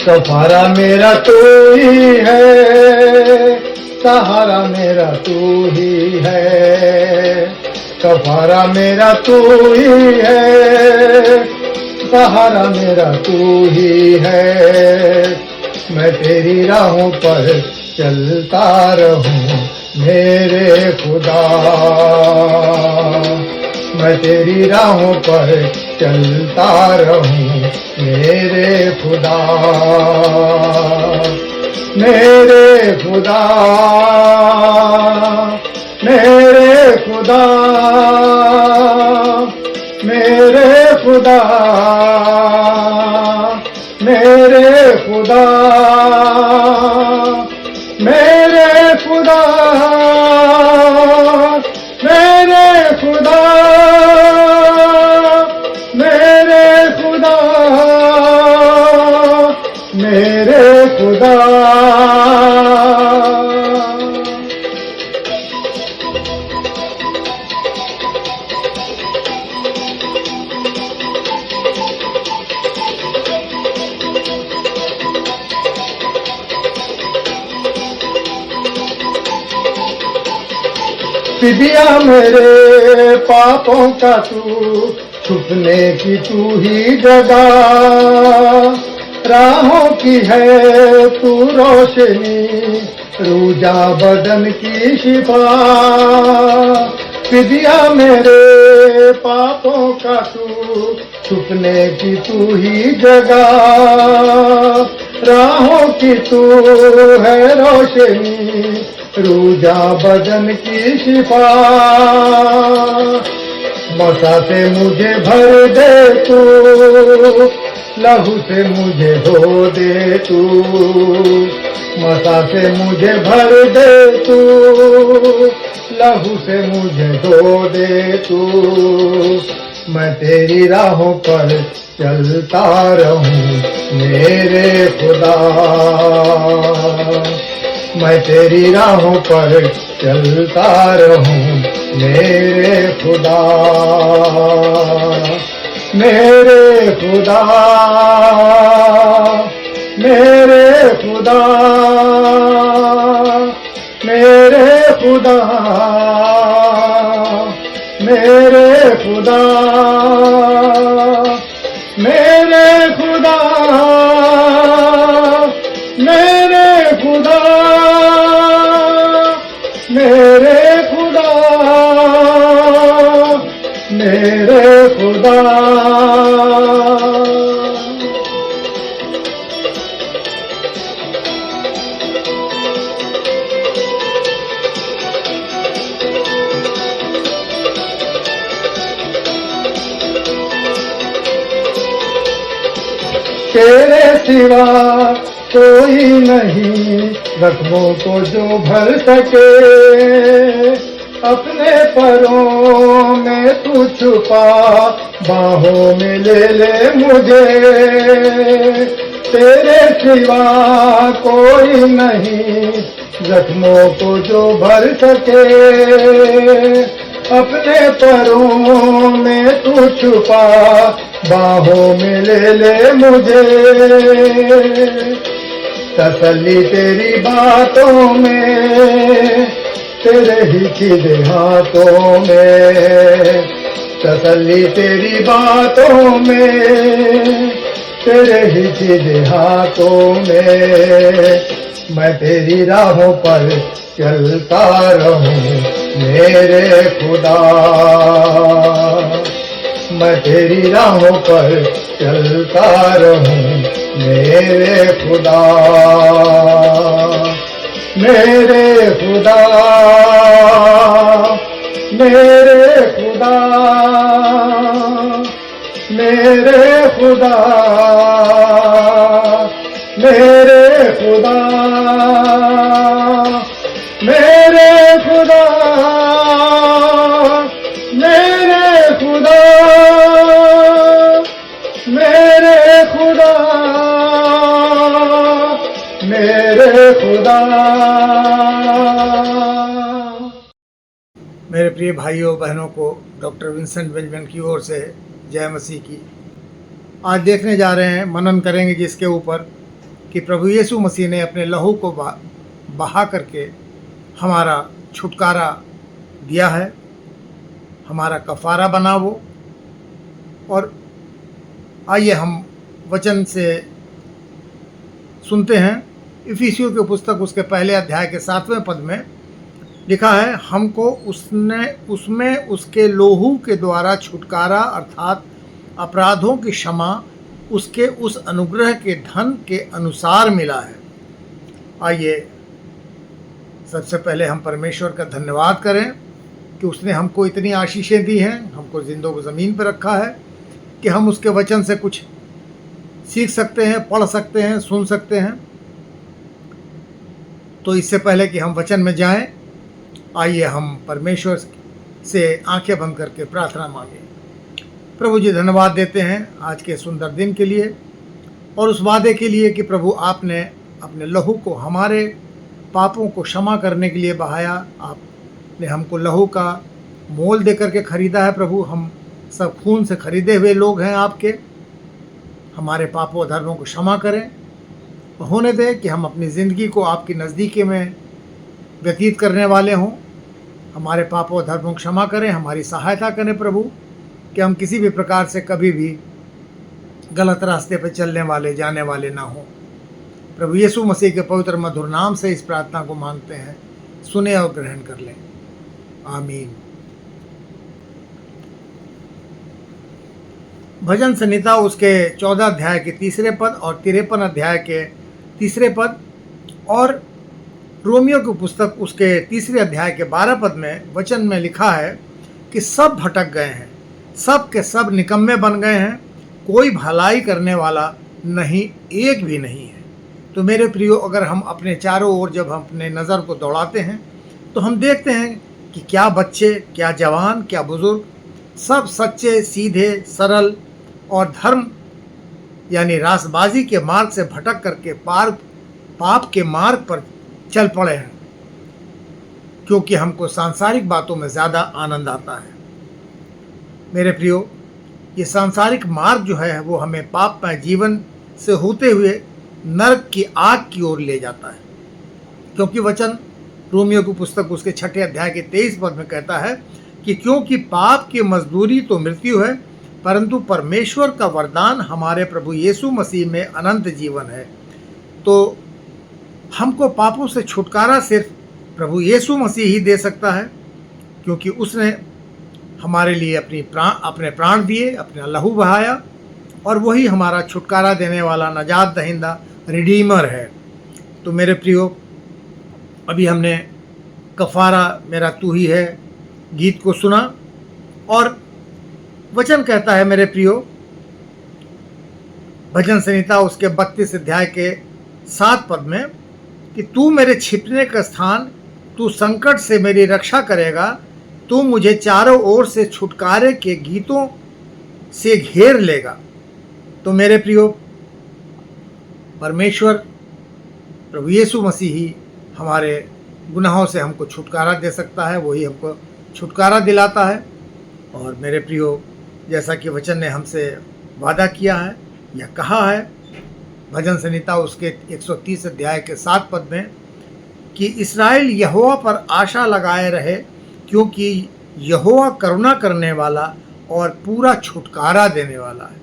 कफारा मेरा तू ही है, सहारा मेरा तू ही है। कफारा मेरा तू ही है, सहारा मेरा तू ही है। मैं तेरी राहों पर चलता रहूं मेरे खुदा, मैं तेरी राहों पर चलता रहूं मेरे खुदा। मेरे खुदा, मेरे खुदा, मेरे खुदा, मेरे खुदा, मेरे खुदा, मेरे खुदा, मेरे खुदा, मेरे खुदा। फिदिया मेरे पापों का तू, छुपने की तू ही जगह। राहों की है तू रोशनी, रूजा बदन की शिफा। फिदिया मेरे पापों का तू, छुपने की तू ही जगह। राहों की तू है रोशनी, रूजा बदन की शिफा। मसा से मुझे भर दे तू, लहू से मुझे धो दे तू। मसा से मुझे भर दे तू, लहू से मुझे धो दे तू। मैं तेरी राहों पर चलता रहूं मेरे खुदा, मैं तेरी राहों पर चलता रहूं मेरे खुदा। मेरे खुदा, मेरे खुदा, मेरे खुदा, मेरे खुदा, मेरे खुदा, मेरे खुदा, मेरे खुदा, मेरे खुदा। तेरे सिवा कोई नहीं जख्मों को जो भर सके। अपने परों में तू छुपा, बाहों में ले ले मुझे। तेरे सिवा कोई नहीं जख्मों को जो भर सके। अपने परों में तू छुपा, बाहों में ले ले मुझे। तसल्ली तेरी बातों में, तेरे ही सीधे हाथों में। तसल्ली तेरी बातों में, तेरे ही सीधे हाथों में। मैं तेरी राहों पर चलता रहूं मेरे खुदा, मैं तेरी राहों पर चलता रहूं मेरे खुदा। मेरे खुदा, मेरे खुदा, मेरे खुदा, मेरे खुदा, मेरे खुदा, मेरे खुदा, मेरे खुदा, मेरे खुदा। मेरे प्रिय भाइयों बहनों को डॉक्टर विंसेंट बेंजामिन की ओर से जय मसीह की। आज देखने जा रहे हैं, मनन करेंगे जिसके ऊपर कि प्रभु यीशु मसीह ने अपने लहू को बहा करके हमारा छुटकारा दिया है, हमारा कफ़ारा बना वो। और आइए हम वचन से सुनते हैं। इफिसियों की पुस्तक उसके पहले अध्याय के 7वें पद में लिखा है, हमको उसमें उसके लोहू के द्वारा छुटकारा अर्थात अपराधों की क्षमा उसके उस अनुग्रह के धन के अनुसार मिला है। आइए सबसे पहले हम परमेश्वर का धन्यवाद करें कि उसने हमको इतनी आशीषें दी हैं, हमको जिंदों को ज़मीन पर रखा है कि हम उसके वचन से कुछ सीख सकते हैं, पढ़ सकते हैं, सुन सकते हैं। तो इससे पहले कि हम वचन में जाएं, आइए हम परमेश्वर से आंखें बंद करके प्रार्थना मांगें। प्रभु जी, धन्यवाद देते हैं आज के सुंदर दिन के लिए और उस वादे के लिए कि प्रभु आपने अपने लहू को हमारे पापों को क्षमा करने के लिए बहाया। आपने हमको लहू का मोल दे करके ख़रीदा है। प्रभु, हम सब खून से खरीदे हुए लोग हैं आपके। हमारे पापों और धर्मों को क्षमा करें, होने दें कि हम अपनी ज़िंदगी को आपकी नज़दीकी में व्यतीत करने वाले हों। हमारे पापों और धर्मों को क्षमा करें, हमारी सहायता करें प्रभु, कि हम किसी भी प्रकार से कभी भी गलत रास्ते पर चलने वाले जाने वाले ना हों। प्रभु यीशु मसीह के पवित्र मधुर नाम से इस प्रार्थना को मांगते हैं, सुने और ग्रहण कर लें, आमीन। भजन संहिता उसके 14 अध्याय के 3 पद और 53 अध्याय के 3 पद और रोमियो की पुस्तक उसके 3 अध्याय के 12 पद में वचन में लिखा है कि सब भटक गए हैं, सब के सब निकम्मे बन गए हैं, कोई भलाई करने वाला नहीं, एक भी नहीं है। तो मेरे प्रियो, अगर हम अपने चारों ओर जब हम अपने नज़र को दौड़ाते हैं तो हम देखते हैं कि क्या बच्चे, क्या जवान, क्या बुजुर्ग, सब सच्चे, सीधे, सरल और धर्म यानी रासबाजी के मार्ग से भटक करके पाप के मार्ग पर चल पड़े हैं, क्योंकि हमको सांसारिक बातों में ज़्यादा आनंद आता है। मेरे प्रियो, ये सांसारिक मार्ग जो है वो हमें पापमय जीवन से होते हुए नरक की आग की ओर ले जाता है, क्योंकि वचन रोमियो की पुस्तक उसके 6 अध्याय के 23 पद में कहता है कि क्योंकि पाप की मजदूरी तो मृत्यु है, परंतु परमेश्वर का वरदान हमारे प्रभु यीशु मसीह में अनंत जीवन है। तो हमको पापों से छुटकारा सिर्फ प्रभु यीशु मसीह ही दे सकता है, क्योंकि उसने हमारे लिए अपने प्राण दिए, अपना लहू बहाया, और वही हमारा छुटकारा देने वाला नजात दहिंदा रिडीमर है। तो मेरे प्रियो, अभी हमने कफ़ारा मेरा तू ही है गीत को सुना और वचन कहता है मेरे प्रियो, भजन संहिता उसके 32 अध्याय के 7 पद में कि तू मेरे छिपने का स्थान, तू संकट से मेरी रक्षा करेगा, तू मुझे चारों ओर से छुटकारे के गीतों से घेर लेगा। तो मेरे प्रियो, परमेश्वर प्रभु यीशु मसीह ही हमारे गुनाहों से हमको छुटकारा दे सकता है, वही हमको छुटकारा दिलाता है। और मेरे प्रियो, जैसा कि वचन ने हमसे वादा किया है या कहा है भजन संहिता उसके 130 अध्याय के 7 पद में कि इस्राएल यहोवा पर आशा लगाए रहे, क्योंकि यहोवा करुणा करने वाला और पूरा छुटकारा देने वाला है।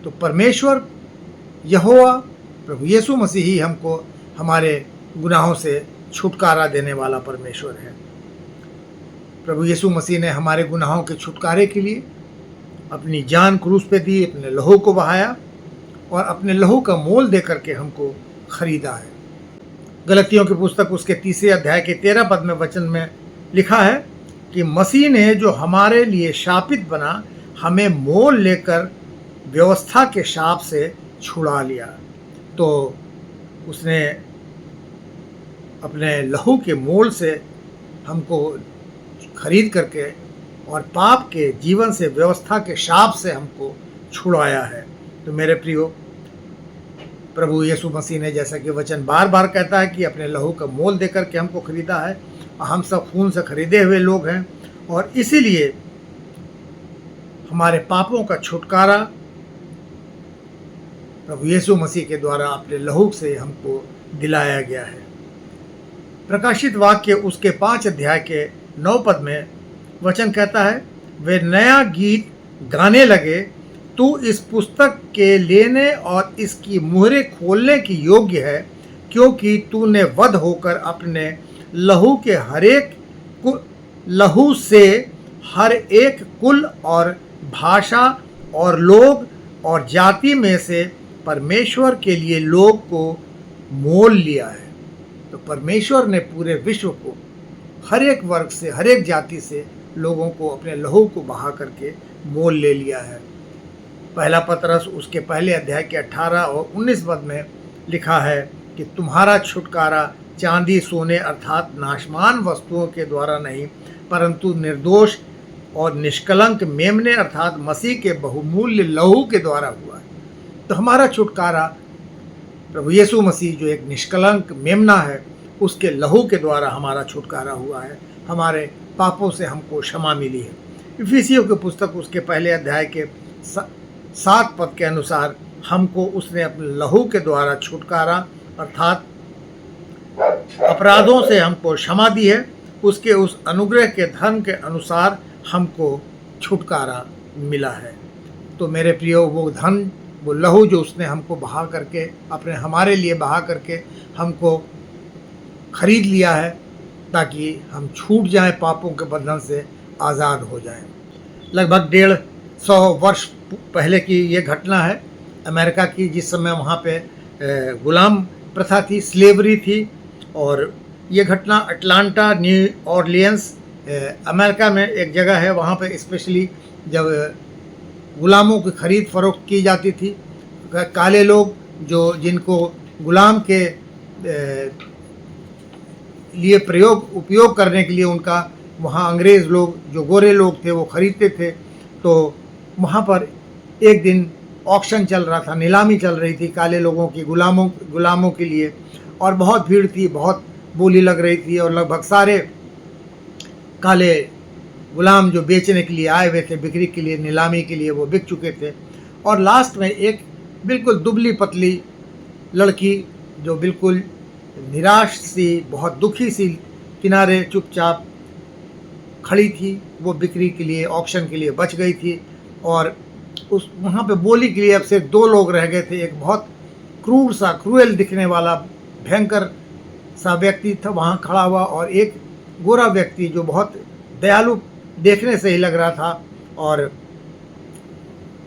तो परमेश्वर यहोवा प्रभु यीशु मसीह ही हमको हमारे गुनाहों से छुटकारा देने वाला परमेश्वर है। प्रभु यीशु मसीह ने हमारे गुनाहों के छुटकारे के लिए अपनी जान क्रूस पे दी, अपने लहू को बहाया और अपने लहू का मोल दे करके हमको खरीदा है। गलतियों की पुस्तक उसके 3 अध्याय के 13 पद में वचन में लिखा है कि मसीह ने जो हमारे लिए शापित बना, हमें मोल लेकर व्यवस्था के शाप से छुड़ा लिया। तो उसने अपने लहू के मोल से हमको खरीद करके और पाप के जीवन से, व्यवस्था के शाप से हमको छुड़ाया है। तो मेरे प्रियो, प्रभु यीशु मसीह ने, जैसा कि वचन बार बार कहता है कि अपने लहू का मोल देकर के हमको खरीदा है, हम सब खून से खरीदे हुए लोग हैं, और इसीलिए हमारे पापों का छुटकारा प्रभु यीशु मसीह के द्वारा अपने लहू से हमको दिलाया गया है। प्रकाशित वाक्य उसके 5 अध्याय के 9 पद में वचन कहता है, वे नया गीत गाने लगे, तू इस पुस्तक के लेने और इसकी मुहरें खोलने की योग्य है, क्योंकि तूने वध होकर अपने लहू से हर एक कुल और भाषा और लोग और जाति में से परमेश्वर के लिए लोग को मोल लिया है। तो परमेश्वर ने पूरे विश्व को हर एक वर्ग से, हर एक जाति से लोगों को अपने लहू को बहा करके मोल ले लिया है। पहला पतरस उसके पहले अध्याय के 18 और 19 पद में लिखा है कि तुम्हारा छुटकारा चांदी सोने अर्थात नाशमान वस्तुओं के द्वारा नहीं, परंतु निर्दोष और निष्कलंक मेमने अर्थात मसीह के बहुमूल्य लहू के द्वारा हुआ है। तो हमारा छुटकारा प्रभु यीशु मसीह जो एक निष्कलंक मेमना है, उसके लहू के द्वारा हमारा छुटकारा हुआ है। हमारे पापों से हमको क्षमा मिली है। इफिसियों की पुस्तक उसके पहले अध्याय के 7 पद के अनुसार हमको उसने अपने लहू के द्वारा छुटकारा अर्थात अपराधों से हमको क्षमा दी है। उसके उस अनुग्रह के धर्म के अनुसार हमको छुटकारा मिला है। तो मेरे प्रियो, वो धन, वो लहू जो उसने हमको बहा करके हमारे लिए बहा करके हमको खरीद लिया है, ताकि हम छूट जाएं, पापों के बंधन से आज़ाद हो जाएं। लगभग 150 वर्ष पहले की ये घटना है अमेरिका की, जिस समय वहाँ पे गुलाम प्रथा थी, स्लेवरी थी। और ये घटना अटलांटा, न्यू ऑरलियंस, अमेरिका में एक जगह है, वहाँ पे स्पेशली जब गुलामों की खरीद फरोख्त की जाती थी, काले लोग जिनको गुलाम के लिए उपयोग करने के लिए उनका वहाँ अंग्रेज़ लोग, जो गोरे लोग थे, वो ख़रीदते थे। तो वहाँ पर एक दिन ऑक्शन चल रहा था, नीलामी चल रही थी काले लोगों की गुलामों के लिए, और बहुत भीड़ थी, बहुत बोली लग रही थी, और लगभग सारे काले गुलाम जो बेचने के लिए आए हुए थे, बिक्री के लिए, नीलामी के लिए, वो बिक चुके थे। और लास्ट में एक बिल्कुल दुबली पतली लड़की जो बिल्कुल निराश सी, बहुत दुखी सी, किनारे चुपचाप खड़ी थी, वो बिक्री के लिए, ऑक्शन के लिए बच गई थी। और उस वहाँ पे बोली के लिए अब सिर्फ 2 लोग रह गए थे। एक बहुत क्रूएल दिखने वाला भयंकर सा व्यक्ति था वहाँ खड़ा हुआ, और एक गोरा व्यक्ति जो बहुत दयालु देखने से ही लग रहा था और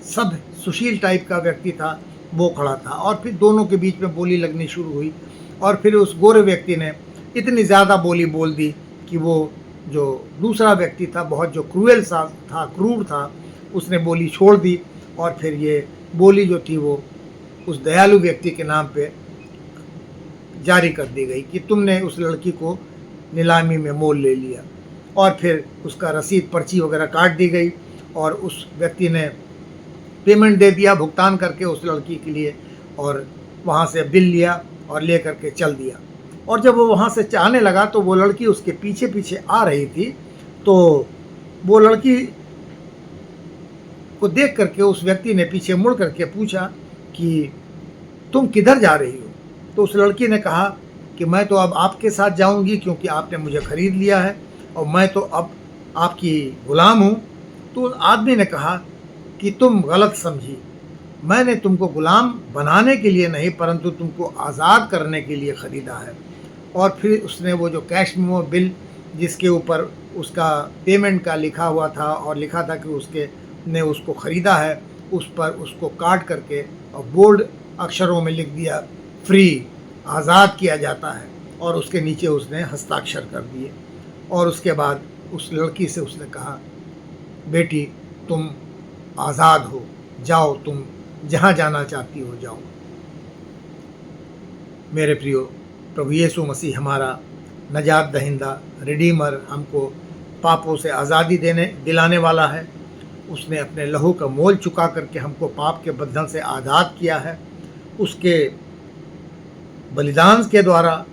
सब सुशील टाइप का व्यक्ति था, वो खड़ा था। और फिर दोनों के बीच में बोली लगनी शुरू हुई, और फिर उस गोरे व्यक्ति ने इतनी ज़्यादा बोली बोल दी कि वो जो दूसरा व्यक्ति था, बहुत जो क्रूर था, उसने बोली छोड़ दी। और फिर ये बोली जो थी वो उस दयालु व्यक्ति के नाम पे जारी कर दी गई कि तुमने उस लड़की को नीलामी में मोल ले लिया। और फिर उसका रसीद, पर्ची वगैरह काट दी गई, और उस व्यक्ति ने पेमेंट दे दिया, भुगतान करके उस लड़की के लिए, और वहाँ से बिल लिया और ले करके चल दिया। और जब वो वहाँ से जाने लगा तो वो लड़की उसके पीछे पीछे आ रही थी। तो वो लड़की को देख करके उस व्यक्ति ने पीछे मुड़ करके पूछा कि तुम किधर जा रही हो? तो उस लड़की ने कहा कि मैं तो अब आपके साथ जाऊंगी, क्योंकि आपने मुझे ख़रीद लिया है और मैं तो अब आपकी ग़ुलाम हूँ। तो आदमी ने कहा कि तुम गलत समझी, मैंने तुमको ग़ुलाम बनाने के लिए नहीं, परंतु तुमको आज़ाद करने के लिए ख़रीदा है। और फिर उसने वो जो कैश मेमो बिल जिसके ऊपर उसका पेमेंट का लिखा हुआ था और लिखा था कि उसको ख़रीदा है, उस पर उसको काट करके और बोल्ड अक्षरों में लिख दिया, फ्री, आज़ाद किया जाता है। और उसके नीचे उसने हस्ताक्षर कर दिए। और उसके बाद उस लड़की से उसने कहा, बेटी तुम आज़ाद हो, जाओ, तुम जहाँ जाना चाहती हो जाओ। मेरे प्रियो, प्रभु यीशु मसीह हमारा नजात दहिंदा, रिडीमर, हमको पापों से आज़ादी दिलाने वाला है। उसने अपने लहू का मोल चुका करके हमको पाप के बंधन से आज़ाद किया है। उसके बलिदान के द्वारा,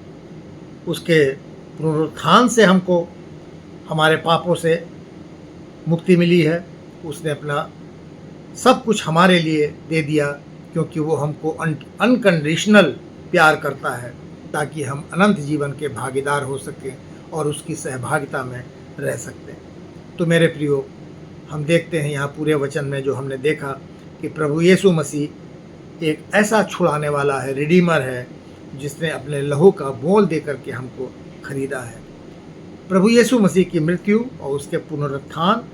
उसके पुनरुत्थान से हमको हमारे पापों से मुक्ति मिली है। उसने अपना सब कुछ हमारे लिए दे दिया, क्योंकि वो हमको अनकंडीशनल प्यार करता है, ताकि हम अनंत जीवन के भागीदार हो सकें और उसकी सहभागिता में रह सकते हैं। तो मेरे प्रियो, हम देखते हैं यहाँ पूरे वचन में जो हमने देखा कि प्रभु यीशु मसीह एक ऐसा छुड़ाने वाला है, रिडीमर है, जिसने अपने लहू का मोल दे करके हमको खरीदा है। प्रभु यीशु मसीह की मृत्यु और उसके पुनरुत्थान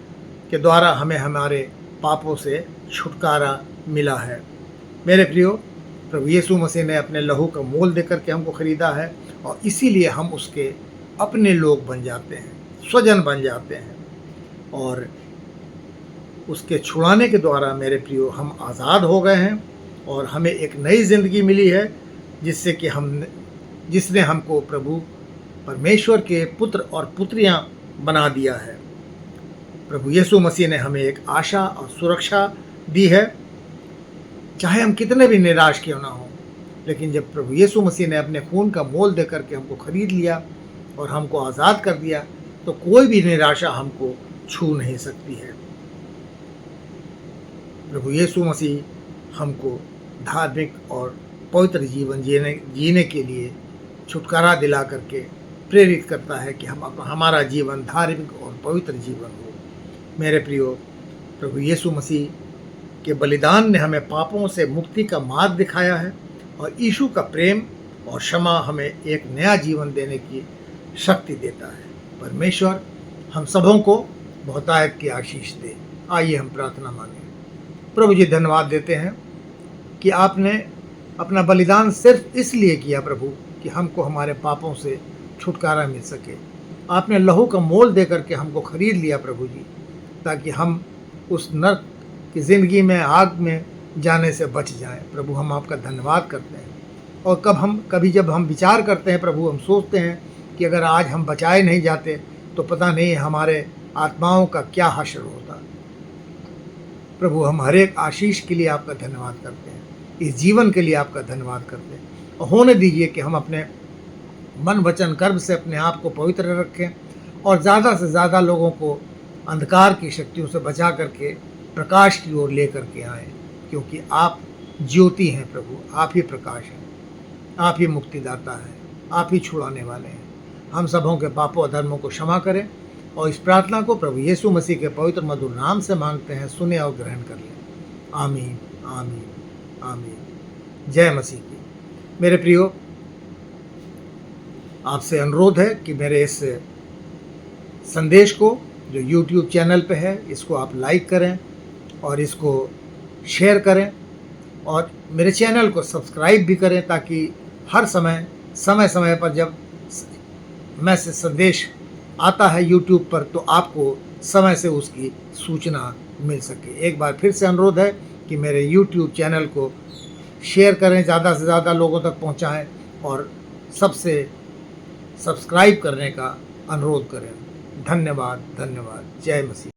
के द्वारा हमें हमारे पापों से छुटकारा मिला है। मेरे प्रियो, प्रभु यीशु मसीह ने अपने लहू का मोल दे करके हमको खरीदा है और इसीलिए हम उसके अपने लोग बन जाते हैं, स्वजन बन जाते हैं। और उसके छुड़ाने के द्वारा मेरे प्रियो हम आज़ाद हो गए हैं और हमें एक नई ज़िंदगी मिली है, जिसने हमको प्रभु परमेश्वर के पुत्र और पुत्रियां बना दिया है। प्रभु यीशु मसीह ने हमें एक आशा और सुरक्षा दी है, चाहे हम कितने भी निराश क्यों ना हो। लेकिन जब प्रभु यीशु मसीह ने अपने खून का मोल दे करके हमको खरीद लिया और हमको आज़ाद कर दिया, तो कोई भी निराशा हमको छू नहीं सकती है। प्रभु यीशु मसीह हमको धार्मिक और पवित्र जीवन जीने के लिए छुटकारा दिला करके प्रेरित करता है कि हमारा जीवन धार्मिक और पवित्र जीवन हो। मेरे प्रियो, प्रभु यीशु मसीह के बलिदान ने हमें पापों से मुक्ति का मार्ग दिखाया है और यीशु का प्रेम और क्षमा हमें एक नया जीवन देने की शक्ति देता है। परमेश्वर हम सबों को बहुतायत की आशीष दे। आइए हम प्रार्थना मांगें। प्रभु जी, धन्यवाद देते हैं कि आपने अपना बलिदान सिर्फ इसलिए किया प्रभु कि हमको हमारे पापों से छुटकारा मिल सके। आपने लहू का मोल दे करके हमको खरीद लिया प्रभु जी, ताकि हम उस नरक की ज़िंदगी में, आग में जाने से बच जाएं। प्रभु, हम आपका धन्यवाद करते हैं। और कभी जब हम विचार करते हैं प्रभु, हम सोचते हैं कि अगर आज हम बचाए नहीं जाते तो पता नहीं हमारे आत्माओं का क्या हश्र होता। प्रभु, हम हर एक आशीष के लिए आपका धन्यवाद करते हैं, इस जीवन के लिए आपका धन्यवाद करते हैं। और होने दीजिए कि हम अपने मन वचन कर्म से अपने आप को पवित्र रखें और ज़्यादा से ज़्यादा लोगों को अंधकार की शक्तियों से बचा करके प्रकाश की ओर ले करके आएँ, क्योंकि आप ज्योति हैं प्रभु, आप ही प्रकाश हैं, आप ही मुक्तिदाता हैं, आप ही छुड़ाने वाले हैं। हम सबों के पापों और धर्मों को क्षमा करें और इस प्रार्थना को प्रभु यीशु मसीह के पवित्र मधुर नाम से मांगते हैं। सुने और ग्रहण कर लें। आमीन, आमीन, आमीन। जय मसीह की। मेरे प्रियो, आपसे अनुरोध है कि मेरे इस संदेश को जो YouTube चैनल पे है, इसको आप लाइक करें और इसको शेयर करें और मेरे चैनल को सब्सक्राइब भी करें, ताकि हर समय पर जब मैसेज संदेश आता है YouTube पर तो आपको समय से उसकी सूचना मिल सके। एक बार फिर से अनुरोध है कि मेरे YouTube चैनल को शेयर करें, ज़्यादा से ज़्यादा लोगों तक पहुंचाएं और सबसे सब्सक्राइब करने का अनुरोध करें। धन्यवाद, धन्यवाद। जय मसीह।